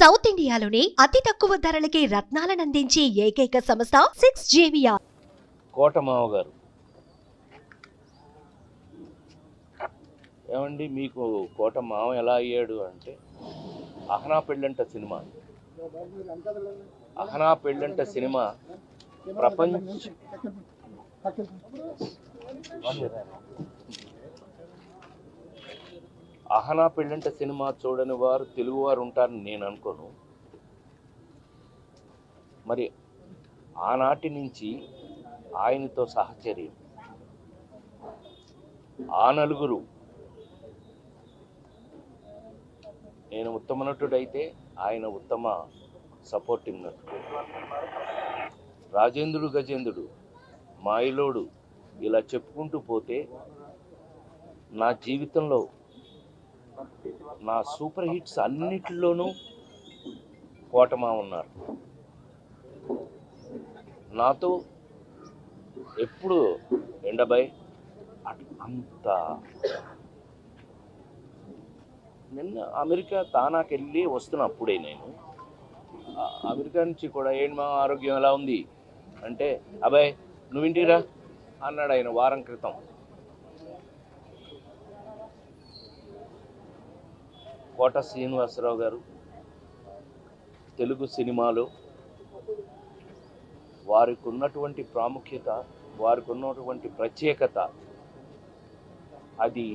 South ఇండియాలోని అతి తక్కువ ధరలకి రత్నాలను అందించే ఏకైక సంస్థ 6JVR. కోటమావ గారు ఏమండి, మీకు కోటమావ ఎలా అయ్యాడు అంటే అహనా పెళ్ళంట సినిమా. అహనా పెళ్ళంట సినిమా అహనా పెళ్ళంట సినిమా చూడని వారు తెలుగువారు ఉంటారని నేను అనుకోను. మరి ఆనాటి నుంచి ఆయనతో సహచర్యం, ఆ నలుగురు, నేను ఉత్తమ నటుడైతే ఆయన ఉత్తమ సపోర్టింగ్ నటుడు, రాజేంద్రుడు గజేంద్రుడు, మాయిలోడు, ఇలా చెప్పుకుంటూ పోతే నా జీవితంలో నా సూపర్ హిట్స్ అన్నిటిలోనూ కోటమా ఉన్నారు. నాతో ఎప్పుడు ఎండబాయ్ అంత. నిన్న అమెరికా తానాకి వెళ్ళి వస్తున్నప్పుడే నేను అమెరికా నుంచి కూడా ఏంటి మా ఆరోగ్యం ఎలా ఉంది అంటే, అబ్బాయి నువ్వు ఇంటిరా అన్నాడు ఆయన వారం క్రితం. కోట శ్రీనివాసరావు గారు తెలుగు సినిమాలో వారికి ఉన్నటువంటి ప్రాముఖ్యత, వారికి ఉన్నటువంటి ప్రత్యేకత అది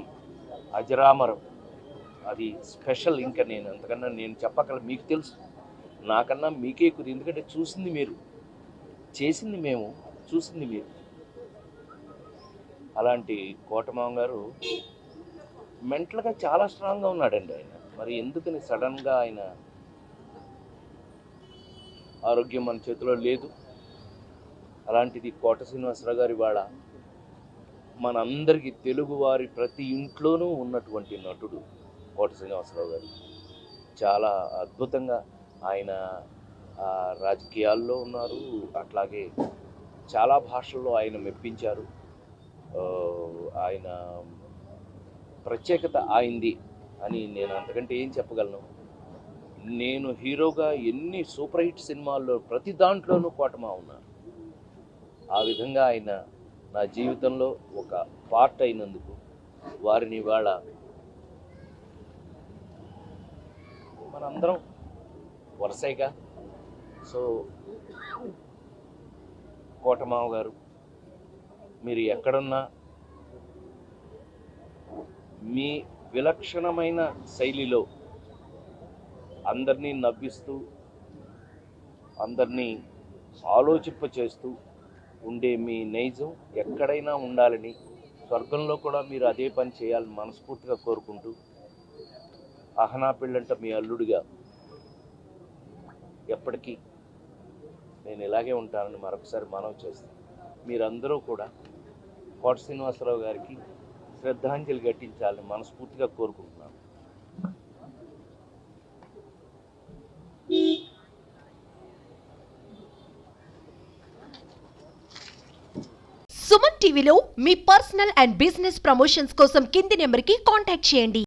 అజరామరం, అది స్పెషల్. ఇంకా నేను అంతకన్నా నేను చెప్పగల, మీకు తెలుసు, నాకన్నా మీకే ఎక్కువ, ఎందుకంటే చూసింది మీరు, చేసింది మేము, చూసింది మీరు. అలాంటి కోటమావ గారు మెంటల్గా చాలా స్ట్రాంగ్గా ఉన్నాడండి ఆయన. మరి ఎందుకని సడన్గా ఆయన ఆరోగ్యం మన చేతిలో లేదు. అలాంటిది కోట శ్రీనివాసరావు గారి వాళ్ళ మనందరికీ తెలుగు వారి ప్రతి ఇంట్లోనూ ఉన్నటువంటి నటుడు కోట శ్రీనివాసరావు గారు. చాలా అద్భుతంగా ఆయన రాజకీయాల్లో ఉన్నారు, అట్లాగే చాలా భాషల్లో ఆయన మెప్పించారు. ఆయన ప్రత్యేకత ఆయింది అని నేను అంతకంటే ఏం చెప్పగలను. నేను హీరోగా ఎన్ని సూపర్ హిట్ సినిమాల్లో ప్రతి దాంట్లోనూ కోటమా ఉన్నారు. ఆ విధంగా ఆయన నా జీవితంలో ఒక పార్ట్ అయినందుకు వారిని ఇవాళ మనందరం వరుసగా. సో కోటమావ గారు, మీరు ఎక్కడున్నా మీ విలక్షణమైన శైలిలో అందరినీ నవ్విస్తూ, అందరినీ ఆలోచింపచేస్తూ ఉండే మీ నైజం ఎక్కడైనా ఉండాలని, స్వర్గంలో కూడా మీరు అదే పని చేయాలని మనస్ఫూర్తిగా కోరుకుంటూ, అహనా పెళ్ళంట మీ అల్లుడిగా ఎప్పటికీ నేను ఇలాగే ఉంటానని మరొకసారి మనవి చేస్తాను. మీరందరూ కూడా కోట శ్రీనివాసరావు గారికి శ్రద్ధాంజలి ఘటించాలని మనస్ఫూర్తిగా కోరుకుంటున్నాను. సుమన్ టీవీలో మీ పర్సనల్ అండ్ బిజినెస్ ప్రమోషన్స్ కోసం కింది నెంబర్కి కాంటాక్ట్ చేయండి.